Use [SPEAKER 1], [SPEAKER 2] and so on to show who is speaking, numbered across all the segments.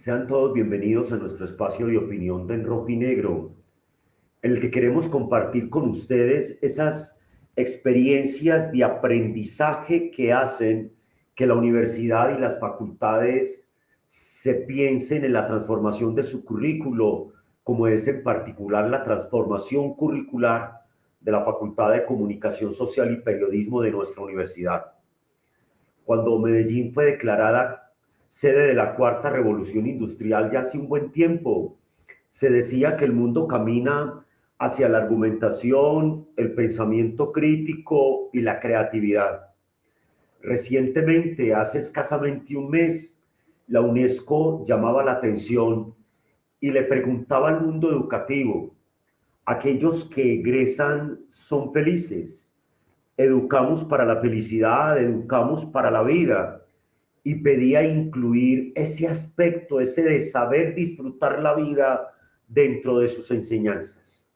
[SPEAKER 1] Sean todos bienvenidos a nuestro espacio de opinión de En Rojo y Negro, en el que queremos compartir con ustedes esas experiencias de aprendizaje que hacen que la universidad y las facultades se piensen en la transformación de su currículo, como es en particular la transformación curricular de la Facultad de Comunicación Social y Periodismo de nuestra universidad. Cuando Medellín fue declarada sede de la Cuarta Revolución Industrial ya hace un buen tiempo, se decía que el mundo camina hacia la argumentación, el pensamiento crítico y la creatividad. Recientemente, hace escasamente un mes, la UNESCO llamaba la atención y le preguntaba al mundo educativo: ¿aquellos que egresan son felices? ¿Educamos para la felicidad? ¿Educamos para la vida? Y pedía incluir ese aspecto, ese de saber disfrutar la vida dentro de sus enseñanzas.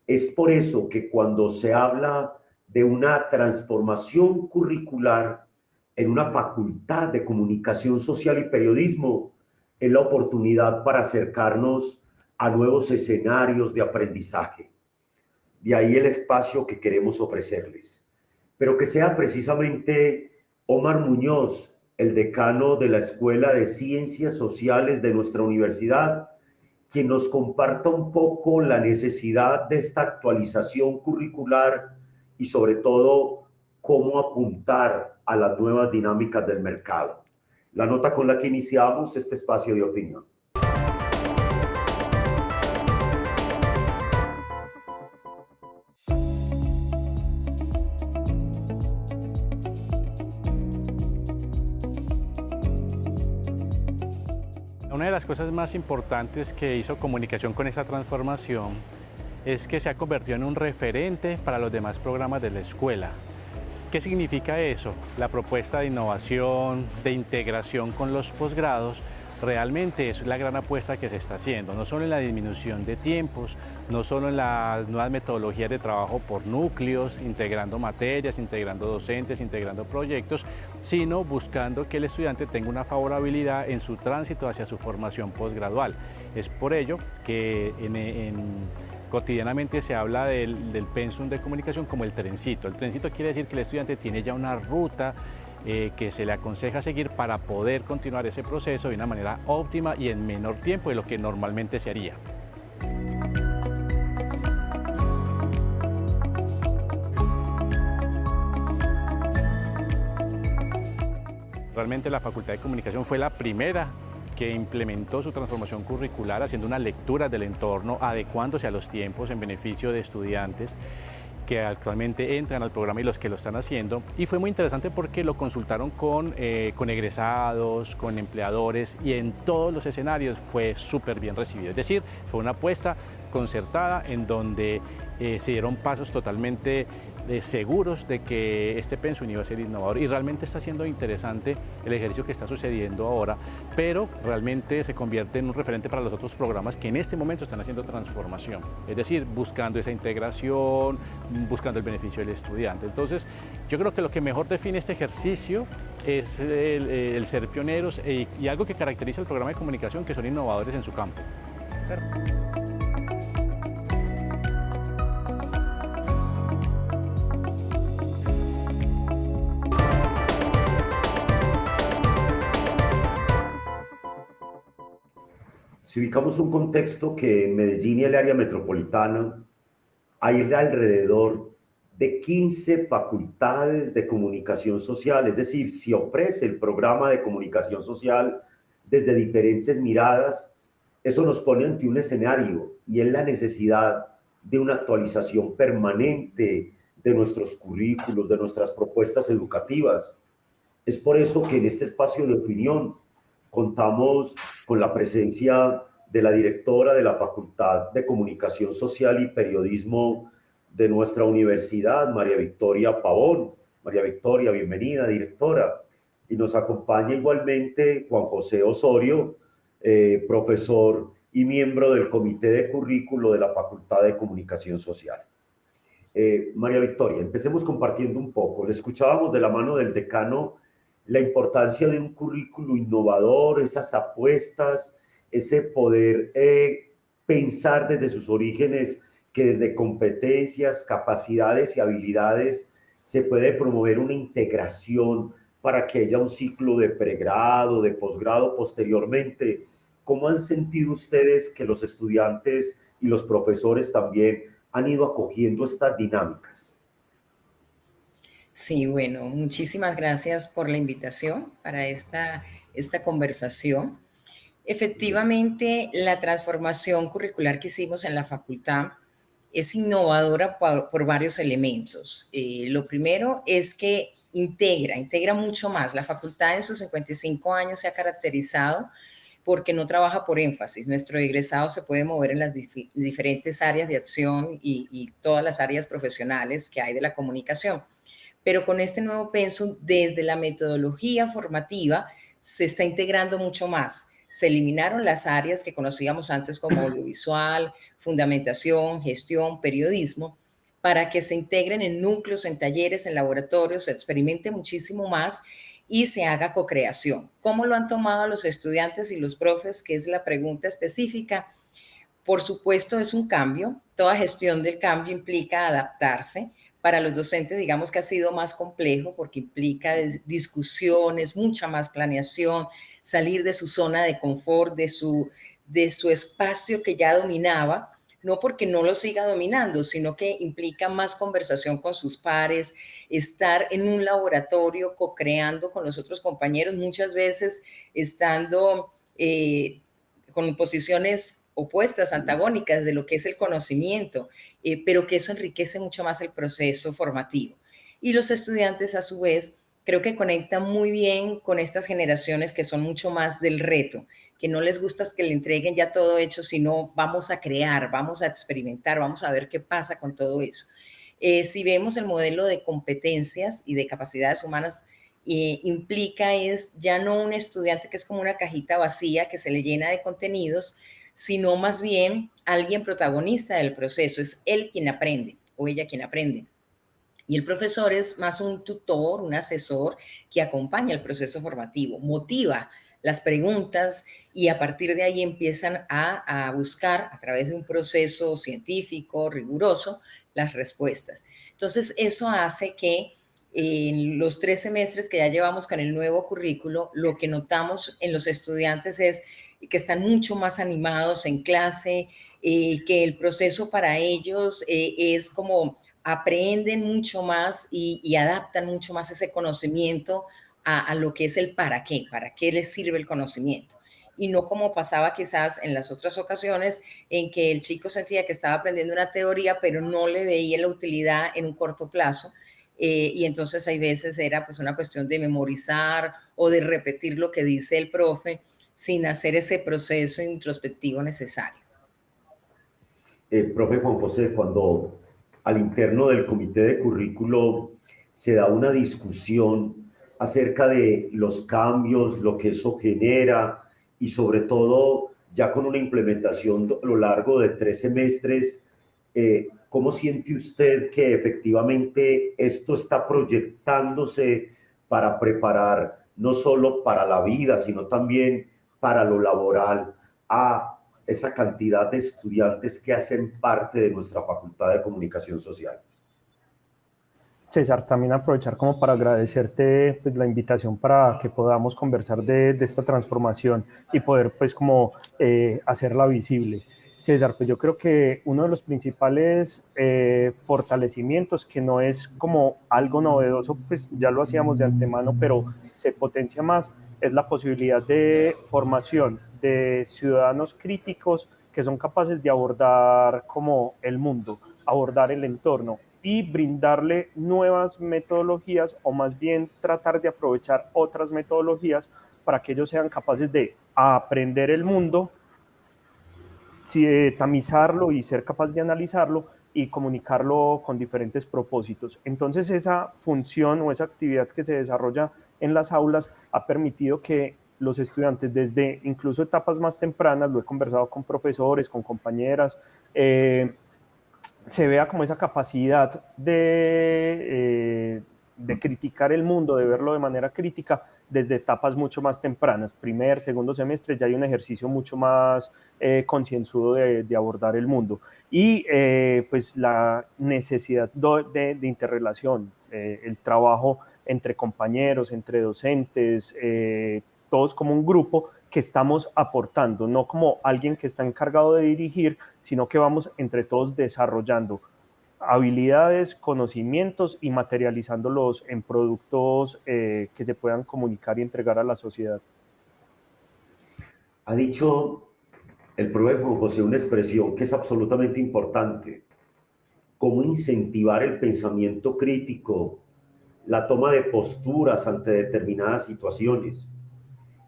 [SPEAKER 1] Es por eso que cuando se habla de una transformación curricular en una facultad de comunicación social y periodismo, es la oportunidad para acercarnos a nuevos escenarios de aprendizaje. De ahí el espacio que queremos ofrecerles. Pero que sea precisamente Omar Muñoz, el decano de la Escuela de Ciencias Sociales de nuestra universidad, quien nos comparta un poco la necesidad de esta actualización curricular y sobre todo cómo apuntar a las nuevas dinámicas del mercado. La nota con la que iniciamos este espacio de opinión.
[SPEAKER 2] Una de las cosas más importantes que hizo Comunicación con esta transformación es que se ha convertido en un referente para los demás programas de la escuela. ¿Qué significa eso? La propuesta de innovación, de integración con los posgrados, realmente es la gran apuesta que se está haciendo, no solo en la disminución de tiempos, no solo en las nuevas metodologías de trabajo por núcleos, integrando materias, integrando docentes, integrando proyectos, sino buscando que el estudiante tenga una favorabilidad en su tránsito hacia su formación posgradual. Es por ello que cotidianamente se habla del pensum de comunicación como el trencito. El trencito quiere decir que el estudiante tiene ya una ruta que se le aconseja seguir para poder continuar ese proceso de una manera óptima y en menor tiempo de lo que normalmente se haría. Realmente la Facultad de Comunicación fue la primera que implementó su transformación curricular haciendo una lectura del entorno, adecuándose a los tiempos en beneficio de estudiantes que actualmente entran al programa y los que lo están haciendo. Y fue muy interesante porque lo consultaron con egresados, con empleadores, y en todos los escenarios fue súper bien recibido. Es decir, fue una apuesta concertada en donde se dieron pasos totalmente seguros de que este pensum iba a ser innovador, y realmente está siendo interesante el ejercicio que está sucediendo ahora, pero realmente se convierte en un referente para los otros programas que en este momento están haciendo transformación, es decir, buscando esa integración, buscando el beneficio del estudiante. Entonces, yo creo que lo que mejor define este ejercicio es el ser pioneros y algo que caracteriza el programa de comunicación, que son innovadores en su campo.
[SPEAKER 1] Si ubicamos un contexto que en Medellín y el área metropolitana hay alrededor de 15 facultades de comunicación social, es decir, se ofrece el programa de comunicación social desde diferentes miradas. Eso nos pone ante un escenario y es la necesidad de una actualización permanente de nuestros currículos, de nuestras propuestas educativas. Es por eso que en este espacio de opinión contamos con la presencia de la directora de la Facultad de Comunicación Social y Periodismo de nuestra universidad, María Victoria Pavón. María Victoria, bienvenida, directora. Y nos acompaña igualmente Juan José Osorio, profesor y miembro del Comité de Currículo de la Facultad de Comunicación Social. María Victoria, empecemos compartiendo un poco. Le escuchábamos de la mano del decano la importancia de un currículo innovador, esas apuestas, ese poder pensar desde sus orígenes, que desde competencias, capacidades y habilidades se puede promover una integración para que haya un ciclo de pregrado, de posgrado posteriormente. ¿Cómo han sentido ustedes que los estudiantes y los profesores también han ido acogiendo estas dinámicas?
[SPEAKER 3] Sí, bueno, muchísimas gracias por la invitación para esta conversación. Efectivamente, la transformación curricular que hicimos en la facultad es innovadora por varios elementos. Lo primero es que integra mucho más. La facultad en sus 55 años se ha caracterizado porque no trabaja por énfasis. Nuestro egresado se puede mover en las diferentes áreas de acción y todas las áreas profesionales que hay de la comunicación. Pero con este nuevo pensum, desde la metodología formativa, se está integrando mucho más. Se eliminaron las áreas que conocíamos antes como audiovisual, fundamentación, gestión, periodismo, para que se integren en núcleos, en talleres, en laboratorios, se experimente muchísimo más y se haga co-creación. ¿Cómo lo han tomado los estudiantes y los profes? Que es la pregunta específica. Por supuesto, es un cambio. Toda gestión del cambio implica adaptarse. Para los docentes, digamos que ha sido más complejo porque implica discusiones, mucha más planeación, salir de su zona de confort, de su espacio que ya dominaba, no porque no lo siga dominando, sino que implica más conversación con sus pares, estar en un laboratorio co-creando con los otros compañeros, muchas veces estando con posiciones opuestas, antagónicas de lo que es el conocimiento, pero que eso enriquece mucho más el proceso formativo. Y los estudiantes, a su vez, creo que conectan muy bien con estas generaciones que son mucho más del reto, que no les gusta que le entreguen ya todo hecho, sino vamos a crear, vamos a experimentar, vamos a ver qué pasa con todo eso. Si vemos el modelo de competencias y de capacidades humanas, implica es ya no un estudiante que es como una cajita vacía que se le llena de contenidos, sino más bien alguien protagonista del proceso, es él quien aprende o ella quien aprende. Y el profesor es más un tutor, un asesor que acompaña el proceso formativo, motiva las preguntas y a partir de ahí empiezan a buscar a través de un proceso científico, riguroso, las respuestas. Entonces, eso hace que en los 3 semestres que ya llevamos con el nuevo currículo, lo que notamos en los estudiantes es que están mucho más animados en clase, que el proceso para ellos es como aprenden mucho más y adaptan mucho más ese conocimiento a lo que es el para qué les sirve el conocimiento. Y no como pasaba quizás en las otras ocasiones en que el chico sentía que estaba aprendiendo una teoría, pero no le veía la utilidad en un corto plazo. Y entonces hay veces era pues una cuestión de memorizar o de repetir lo que dice el profe sin hacer ese proceso introspectivo necesario.
[SPEAKER 1] Profe Juan José, cuando al interno del comité de currículo se da una discusión acerca de los cambios, lo que eso genera y sobre todo ya con una implementación a lo largo de 3 semestres, ¿cómo siente usted que efectivamente esto está proyectándose para preparar no solo para la vida, sino también para lo laboral a esa cantidad de estudiantes que hacen parte de nuestra Facultad de Comunicación Social?
[SPEAKER 4] César, también aprovechar como para agradecerte pues, la invitación para que podamos conversar de esta transformación y poder pues como hacerla visible. César, pues yo creo que uno de los principales fortalecimientos, que no es como algo novedoso, pues ya lo hacíamos de antemano, pero se potencia más, es la posibilidad de formación de ciudadanos críticos que son capaces de abordar como el mundo, abordar el entorno y brindarle nuevas metodologías o más bien tratar de aprovechar otras metodologías para que ellos sean capaces de aprender el mundo, tamizarlo y ser capaz de analizarlo y comunicarlo con diferentes propósitos. Entonces esa función o esa actividad que se desarrolla en las aulas ha permitido que los estudiantes desde incluso etapas más tempranas, lo he conversado con profesores, con compañeras, se vea como esa capacidad de criticar el mundo, de verlo de manera crítica desde etapas mucho más tempranas, primer, segundo semestre, ya hay un ejercicio mucho más concienzudo de abordar el mundo. Y pues la necesidad de interrelación, el trabajo entre compañeros, entre docentes, todos como un grupo que estamos aportando, no como alguien que está encargado de dirigir, sino que vamos entre todos desarrollando habilidades, conocimientos y materializándolos en productos que se puedan comunicar y entregar a la sociedad.
[SPEAKER 1] Ha dicho el profe Juan José una expresión que es absolutamente importante: cómo incentivar el pensamiento crítico, la toma de posturas ante determinadas situaciones.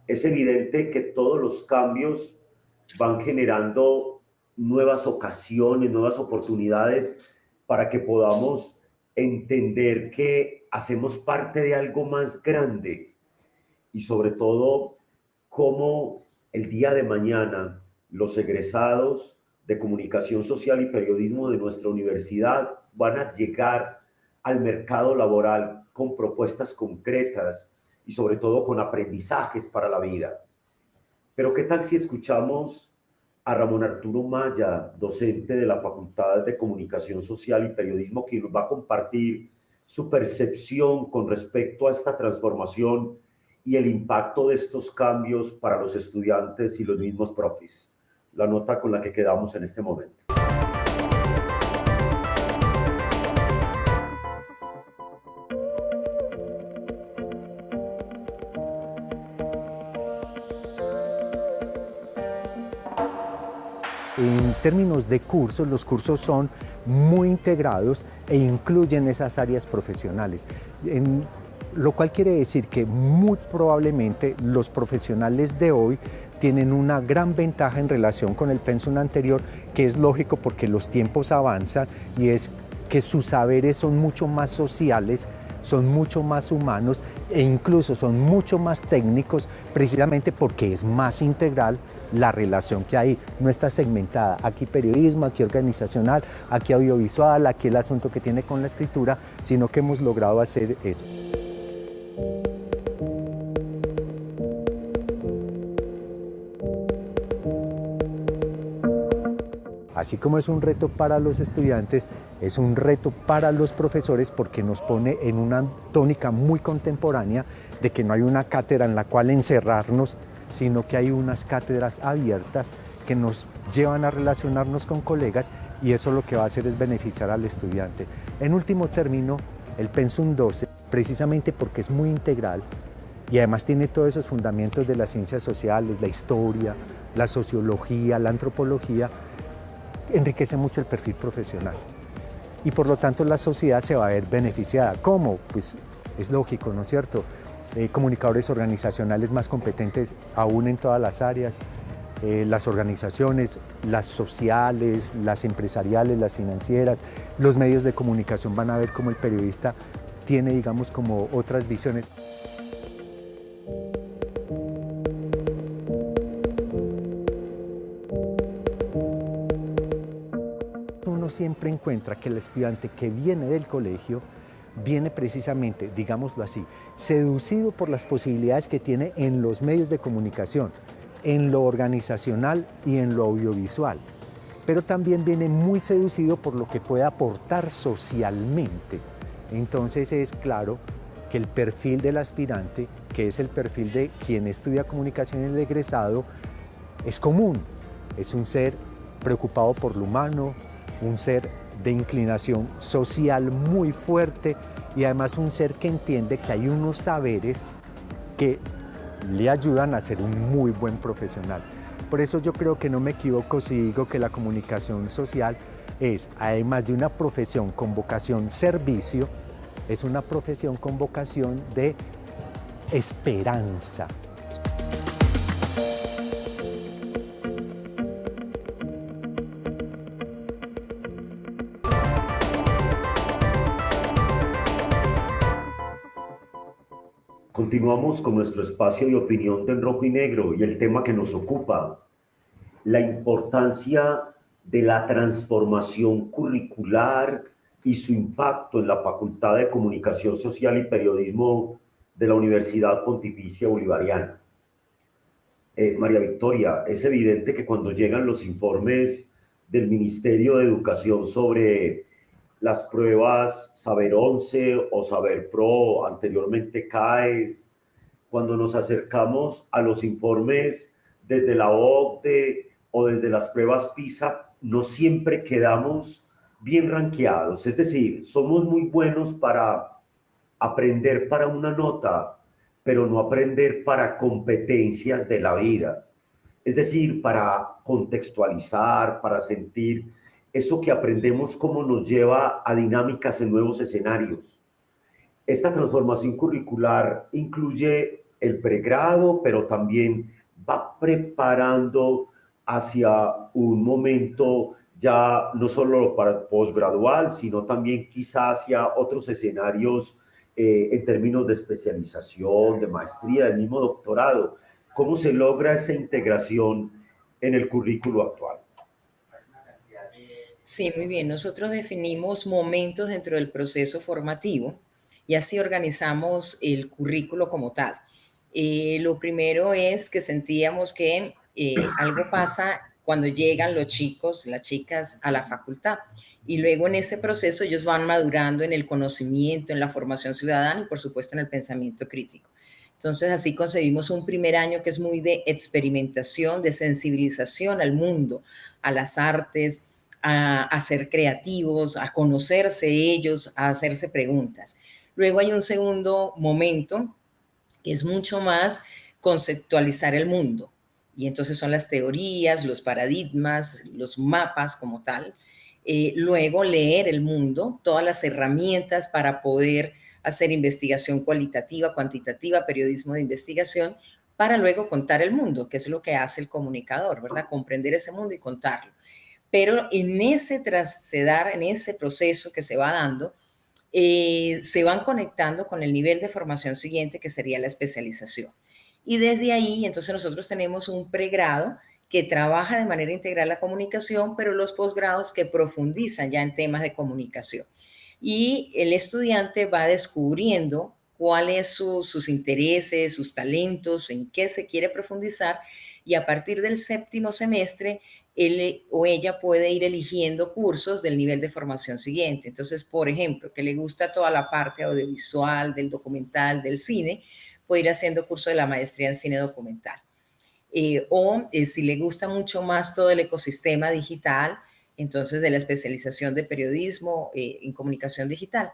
[SPEAKER 1] Es evidente que todos los cambios van generando nuevas ocasiones, nuevas oportunidades para que podamos entender que hacemos parte de algo más grande y sobre todo cómo el día de mañana los egresados de comunicación social y periodismo de nuestra universidad van a llegar al mercado laboral con propuestas concretas y sobre todo con aprendizajes para la vida. Pero ¿qué tal si escuchamos a Ramón Arturo Maya, docente de la Facultad de Comunicación Social y Periodismo, que nos va a compartir su percepción con respecto a esta transformación y el impacto de estos cambios para los estudiantes y los mismos profes? La nota con la que quedamos en este momento.
[SPEAKER 5] En términos de cursos, los cursos son muy integrados e incluyen esas áreas profesionales, lo cual quiere decir que muy probablemente los profesionales de hoy tienen una gran ventaja en relación con el pensum anterior, que es lógico porque los tiempos avanzan y es que sus saberes son mucho más sociales, son mucho más humanos e incluso son mucho más técnicos, precisamente porque es más integral la relación que hay, no está segmentada, aquí periodismo, aquí organizacional, aquí audiovisual, aquí el asunto que tiene con la escritura, sino que hemos logrado hacer eso. Así como es un reto para los estudiantes, es un reto para los profesores porque nos pone en una tónica muy contemporánea de que no hay una cátedra en la cual encerrarnos, sino que hay unas cátedras abiertas que nos llevan a relacionarnos con colegas y eso lo que va a hacer es beneficiar al estudiante. En último término, el Pensum 12, precisamente porque es muy integral y además tiene todos esos fundamentos de las ciencias sociales, la historia, la sociología, la antropología, enriquece mucho el perfil profesional y por lo tanto la sociedad se va a ver beneficiada. ¿Cómo? Pues es lógico, ¿no es cierto? Comunicadores organizacionales más competentes aún en todas las áreas, las organizaciones, las sociales, las empresariales, las financieras, los medios de comunicación van a ver cómo el periodista tiene, digamos, como otras visiones. Uno siempre encuentra que el estudiante que viene del colegio viene precisamente, digámoslo así, seducido por las posibilidades que tiene en los medios de comunicación, en lo organizacional y en lo audiovisual, pero también viene muy seducido por lo que puede aportar socialmente. Entonces es claro que el perfil del aspirante, que es el perfil de quien estudia comunicación y el egresado, es común, es un ser preocupado por lo humano, un ser de inclinación social muy fuerte y además un ser que entiende que hay unos saberes que le ayudan a ser un muy buen profesional. Por eso yo creo que no me equivoco si digo que la comunicación social es, además de una profesión con vocación servicio, es una profesión con vocación de esperanza.
[SPEAKER 1] Continuamos con nuestro espacio de opinión del rojo y negro y el tema que nos ocupa, la importancia de la transformación curricular y su impacto en la Facultad de Comunicación Social y Periodismo de la Universidad Pontificia Bolivariana. María Victoria, es evidente que cuando llegan los informes del Ministerio de Educación sobre las pruebas Saber 11 o Saber Pro, anteriormente CAES, cuando nos acercamos a los informes desde la OCDE o desde las pruebas PISA, no siempre quedamos bien rankeados. Es decir, somos muy buenos para aprender para una nota, pero no aprender para competencias de la vida. Es decir, para contextualizar, para sentir eso que aprendemos, cómo nos lleva a dinámicas en nuevos escenarios. Esta transformación curricular incluye el pregrado, pero también va preparando hacia un momento ya no solo para posgradual, sino también quizás hacia otros escenarios en términos de especialización, de maestría, del mismo doctorado. ¿Cómo se logra esa integración en el currículo actual?
[SPEAKER 3] Sí, muy bien. Nosotros definimos momentos dentro del proceso formativo y así organizamos el currículo como tal. Lo primero es que sentíamos que algo pasa cuando llegan los chicos, las chicas a la facultad. Y luego en ese proceso ellos van madurando en el conocimiento, en la formación ciudadana y por supuesto en el pensamiento crítico. Entonces así concebimos un primer año que es muy de experimentación, de sensibilización al mundo, a las artes, a ser creativos, a conocerse ellos, a hacerse preguntas. Luego hay un segundo momento que es mucho más conceptualizar el mundo. Y entonces son las teorías, los paradigmas, los mapas como tal. Luego leer el mundo, todas las herramientas para poder hacer investigación cualitativa, cuantitativa, periodismo de investigación, para luego contar el mundo, que es lo que hace el comunicador, ¿verdad? Comprender ese mundo y contarlo. Pero en ese trasedar, en ese proceso que se va dando, se van conectando con el nivel de formación siguiente, que sería la especialización. Y desde ahí, entonces nosotros tenemos un pregrado que trabaja de manera integral la comunicación, pero los posgrados que profundizan ya en temas de comunicación. Y el estudiante va descubriendo cuáles son sus intereses, sus talentos, en qué se quiere profundizar, y a partir del séptimo semestre él o ella puede ir eligiendo cursos del nivel de formación siguiente. Entonces, por ejemplo, que le gusta toda la parte audiovisual, del documental, del cine, puede ir haciendo curso de la maestría en cine documental. Si le gusta mucho más todo el ecosistema digital, entonces de la especialización de periodismo en comunicación digital.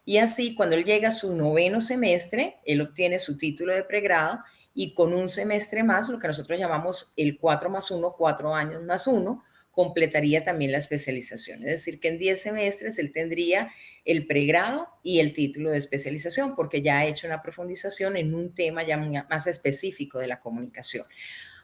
[SPEAKER 3] Y así, cuando él llega a su noveno semestre, él obtiene su título de pregrado y con un semestre más, lo que nosotros llamamos el 4+1, 4 años más 1, completaría también la especialización. Es decir, que en 10 semestres él tendría el pregrado y el título de especialización, porque ya ha hecho una profundización en un tema ya más específico de la comunicación.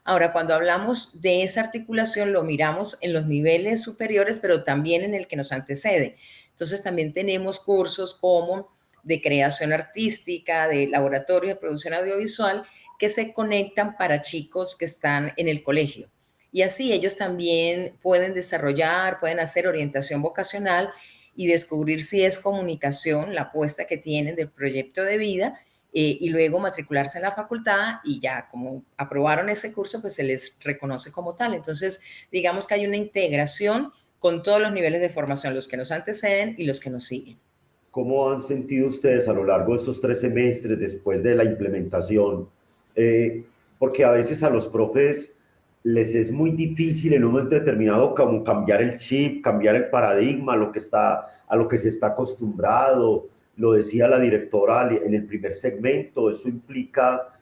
[SPEAKER 3] Ahora, cuando hablamos de esa articulación, lo miramos en los niveles superiores, pero también en el que nos antecede. Entonces, también tenemos cursos como de creación artística, de laboratorio de producción audiovisual, que se conectan para chicos que están en el colegio. Y así ellos también pueden desarrollar, pueden hacer orientación vocacional y descubrir si es comunicación la apuesta que tienen del proyecto de vida, y luego matricularse en la facultad y ya como aprobaron ese curso, pues se les reconoce como tal. Entonces, digamos que hay una integración con todos los niveles de formación, los que nos anteceden y los que nos siguen.
[SPEAKER 1] ¿Cómo han sentido ustedes a lo largo de estos 3 semestres después de la implementación? Porque a veces a los profes les es muy difícil en un momento determinado como cambiar el chip, cambiar el paradigma, a lo que se está acostumbrado. Lo decía la directora en el primer segmento, eso implica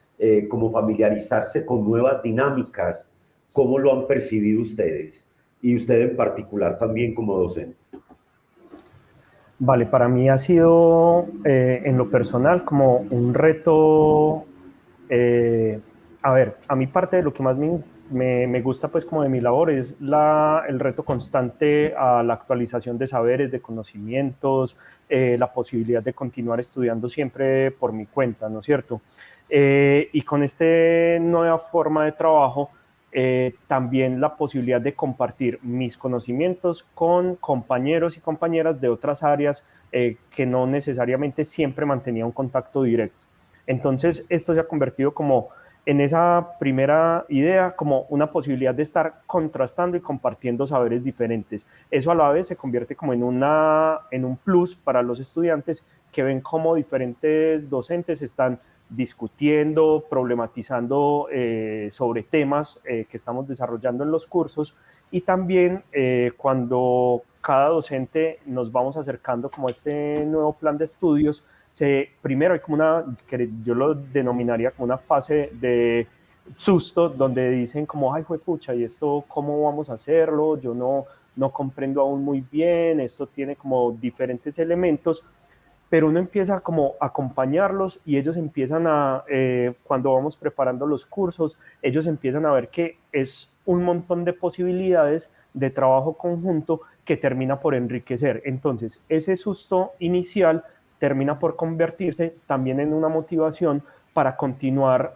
[SPEAKER 1] como familiarizarse con nuevas dinámicas. ¿Cómo lo han percibido ustedes? Y usted en particular también como docente.
[SPEAKER 4] Vale, para mí ha sido en lo personal como un reto. A ver, a mí parte de lo que más me gusta pues como de mi labor es el reto constante a la actualización de saberes, de conocimientos, la posibilidad de continuar estudiando siempre por mi cuenta, ¿no es cierto? Y con esta nueva forma de trabajo, también la posibilidad de compartir mis conocimientos con compañeros y compañeras de otras áreas que no necesariamente siempre mantenía un contacto directo. Entonces, esto se ha convertido como en esa primera idea, como una posibilidad de estar contrastando y compartiendo saberes diferentes. Eso a la vez se convierte como en un plus para los estudiantes que ven cómo diferentes docentes están discutiendo, problematizando sobre temas que estamos desarrollando en los cursos, y también cuando cada docente nos vamos acercando como a este nuevo plan de estudios, primero hay como que yo lo denominaría como una fase de susto, donde dicen como, ay, juepucha, ¿y esto cómo vamos a hacerlo? Yo no comprendo aún muy bien, esto tiene como diferentes elementos, pero uno empieza como a acompañarlos y ellos empiezan cuando vamos preparando los cursos, ellos empiezan a ver que es un montón de posibilidades de trabajo conjunto que termina por enriquecer. Entonces, ese susto inicial termina por convertirse también en una motivación para continuar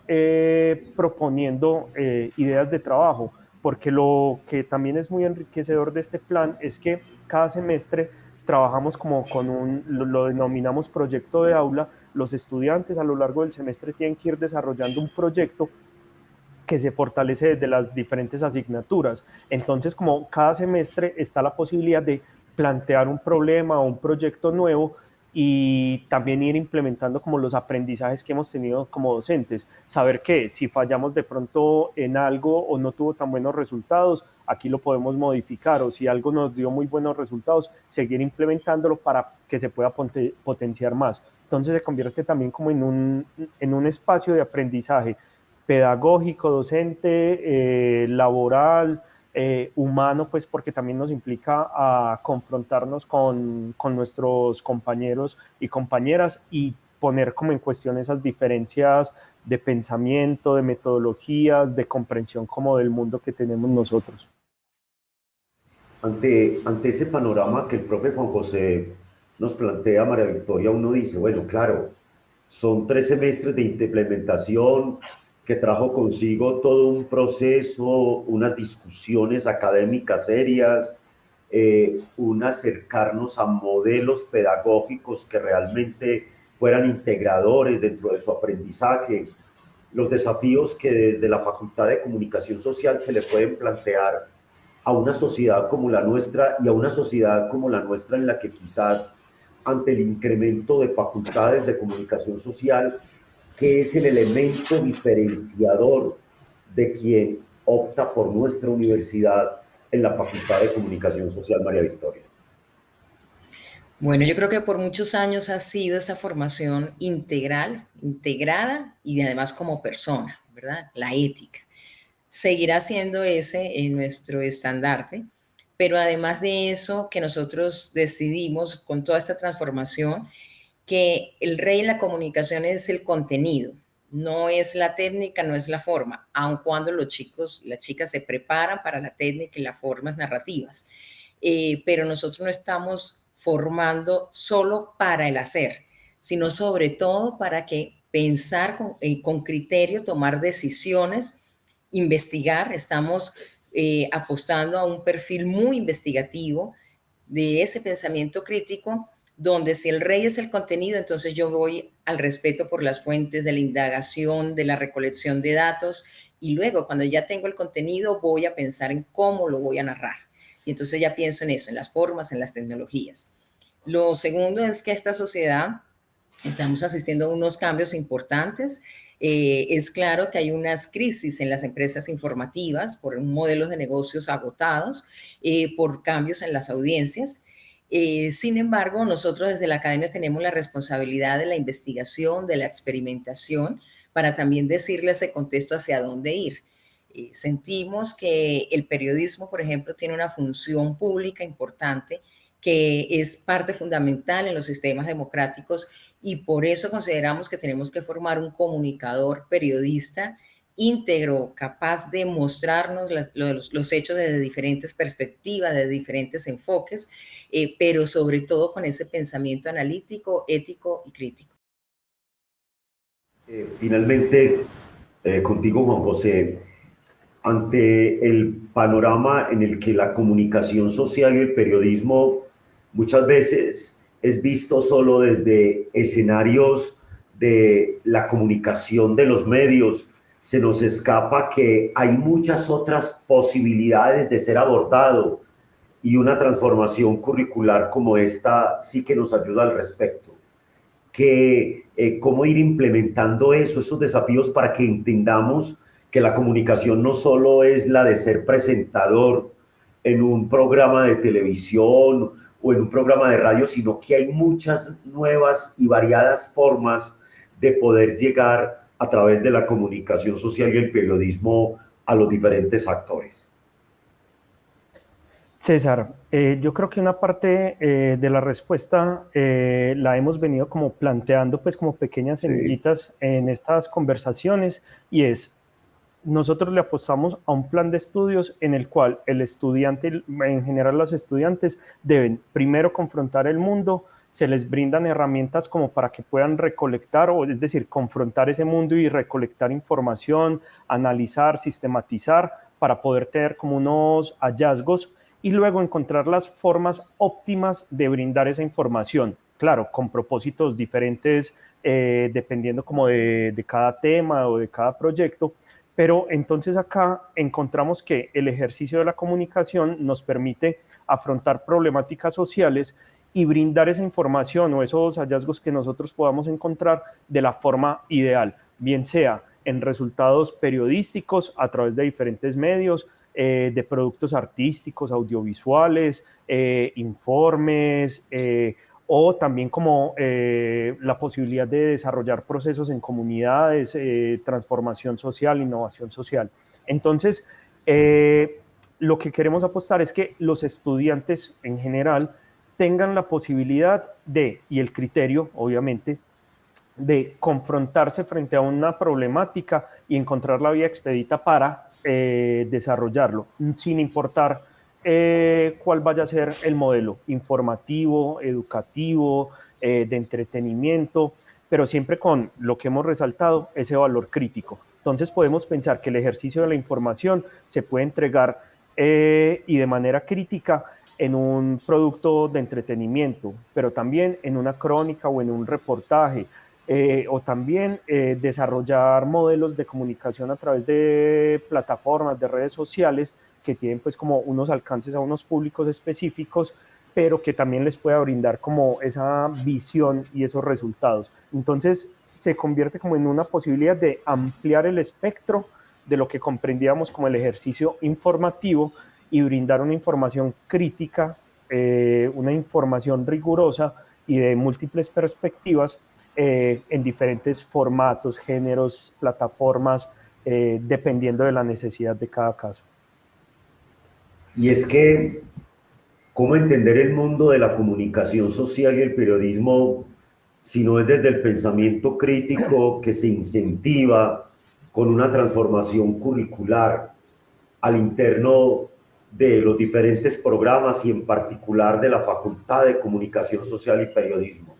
[SPEAKER 4] proponiendo ideas de trabajo, porque lo que también es muy enriquecedor de este plan es que cada semestre trabajamos como lo denominamos proyecto de aula. Los estudiantes a lo largo del semestre tienen que ir desarrollando un proyecto que se fortalece desde las diferentes asignaturas. Entonces, como cada semestre está la posibilidad de plantear un problema o un proyecto nuevo y también ir implementando como los aprendizajes que hemos tenido como docentes. Saber que si fallamos de pronto en algo o no tuvo tan buenos resultados, aquí lo podemos modificar, o si algo nos dio muy buenos resultados, seguir implementándolo para que se pueda potenciar más. Entonces se convierte también como en un espacio de aprendizaje pedagógico, docente, laboral, humano, pues porque también nos implica a confrontarnos con nuestros compañeros y compañeras y poner como en cuestión esas diferencias de pensamiento, de metodologías, de comprensión como del mundo que tenemos nosotros.
[SPEAKER 1] Ante ese panorama que el profe Juan José nos plantea, María Victoria, uno dice, bueno, claro, son 3 semestres de implementación que trajo consigo todo un proceso, unas discusiones académicas serias, un acercarnos a modelos pedagógicos que realmente fueran integradores dentro de su aprendizaje, los desafíos que desde la Facultad de Comunicación Social se le pueden plantear a una sociedad como la nuestra y a una sociedad como la nuestra en la que quizás ante el incremento de facultades de comunicación social, que es el elemento diferenciador de quien opta por nuestra universidad en la Facultad de Comunicación Social, María Victoria?
[SPEAKER 3] Bueno, yo creo que por muchos años ha sido esa formación integral, integrada y además como persona, ¿verdad? La ética. Seguirá siendo ese nuestro estandarte, pero además de eso que nosotros decidimos con toda esta transformación, que el rey en la comunicación es el contenido, no es la técnica, no es la forma, aun cuando los chicos, las chicas se preparan para la técnica y las formas narrativas. Pero nosotros no estamos formando solo para el hacer, sino sobre todo para que pensar con criterio, tomar decisiones, investigar. Estamos apostando a un perfil muy investigativo de ese pensamiento crítico, donde si el rey es el contenido, entonces yo voy al respeto por las fuentes, de la indagación, de la recolección de datos, y luego cuando ya tengo el contenido voy a pensar en cómo lo voy a narrar. Y entonces ya pienso en eso, en las formas, en las tecnologías. Lo segundo es que esta sociedad estamos asistiendo a unos cambios importantes. Es claro que hay unas crisis en las empresas informativas por modelos de negocios agotados, por cambios en las audiencias. Sin embargo, nosotros desde la academia tenemos la responsabilidad de la investigación, de la experimentación, para también decirle a ese contexto hacia dónde ir. Sentimos que el periodismo, por ejemplo, tiene una función pública importante que es parte fundamental en los sistemas democráticos, y por eso consideramos que tenemos que formar un comunicador periodista íntegro, capaz de mostrarnos los hechos desde diferentes perspectivas, de diferentes enfoques, pero sobre todo con ese pensamiento analítico, ético y crítico.
[SPEAKER 1] Finalmente, contigo, Juan José, ante el panorama en el que la comunicación social y el periodismo muchas veces es visto solo desde escenarios de la comunicación de los medios, se nos escapa que hay muchas otras posibilidades de ser abordado, y una transformación curricular como esta sí que nos ayuda al respecto. Cómo ir implementando esos desafíos para que entendamos que la comunicación no solo es la de ser presentador en un programa de televisión o en un programa de radio, sino que hay muchas nuevas y variadas formas de poder llegar a través de la comunicación social y el periodismo a los diferentes actores.
[SPEAKER 4] César, yo creo que una parte de la respuesta la hemos venido como planteando pues como pequeñas semillitas en estas conversaciones, y es: nosotros le apostamos a un plan de estudios en el cual el estudiante, en general los estudiantes, deben primero confrontar el mundo, se les brindan herramientas como para que puedan recolectar, o es decir, confrontar ese mundo y recolectar información, analizar, sistematizar, para poder tener como unos hallazgos y luego encontrar las formas óptimas de brindar esa información. Claro, con propósitos diferentes, dependiendo como de cada tema o de cada proyecto. Pero entonces acá encontramos que el ejercicio de la comunicación nos permite afrontar problemáticas sociales y brindar esa información o esos hallazgos que nosotros podamos encontrar de la forma ideal, bien sea en resultados periodísticos a través de diferentes medios, de productos artísticos, audiovisuales, informes, o también como la posibilidad de desarrollar procesos en comunidades, transformación social, innovación social. Entonces, lo que queremos apostar es que los estudiantes en general tengan la posibilidad de, y el criterio, obviamente, de confrontarse frente a una problemática y encontrar la vía expedita para desarrollarlo, sin importar cuál vaya a ser el modelo informativo, educativo, de entretenimiento, pero siempre con lo que hemos resaltado, ese valor crítico. Entonces podemos pensar que el ejercicio de la información se puede entregar y de manera crítica en un producto de entretenimiento, pero también en una crónica o en un reportaje, o también desarrollar modelos de comunicación a través de plataformas, de redes sociales que tienen pues como unos alcances a unos públicos específicos, pero que también les pueda brindar como esa visión y esos resultados. Entonces se convierte como en una posibilidad de ampliar el espectro de lo que comprendíamos como el ejercicio informativo y brindar una información crítica, una información rigurosa y de múltiples perspectivas, en diferentes formatos, géneros, plataformas, dependiendo de la necesidad de cada caso.
[SPEAKER 1] Y es que, ¿cómo entender el mundo de la comunicación social y el periodismo si no es desde el pensamiento crítico que se incentiva con una transformación curricular al interno de los diferentes programas y en particular de la Facultad de Comunicación Social y Periodismo?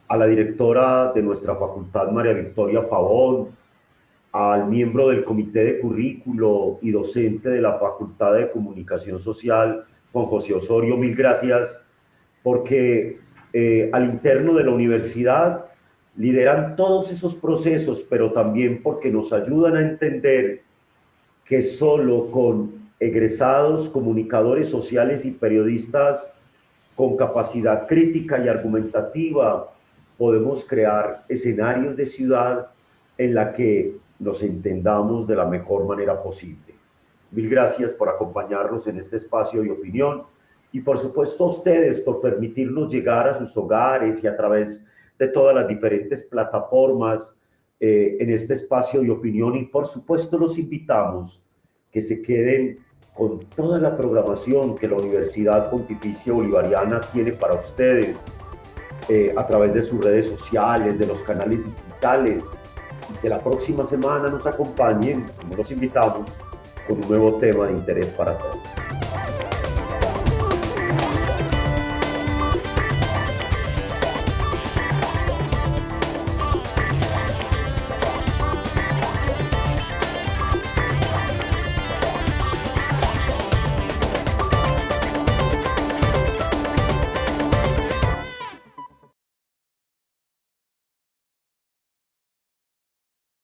[SPEAKER 1] A la directora de nuestra facultad, María Victoria Pavón, al miembro del comité de currículo y docente de la Facultad de Comunicación Social, Juan José Osorio, mil gracias, porque al interno de la universidad lideran todos esos procesos, pero también porque nos ayudan a entender que solo con egresados, comunicadores sociales y periodistas con capacidad crítica y argumentativa podemos crear escenarios de ciudad en la que nos entendamos de la mejor manera posible. Mil gracias por acompañarnos en este espacio de opinión y por supuesto a ustedes por permitirnos llegar a sus hogares y a través de todas las diferentes plataformas en este espacio de opinión, y por supuesto los invitamos que se queden con toda la programación que la Universidad Pontificia Bolivariana tiene para ustedes a través de sus redes sociales, de los canales digitales, y que la próxima semana nos acompañen, como los invitamos, con un nuevo tema de interés para todos.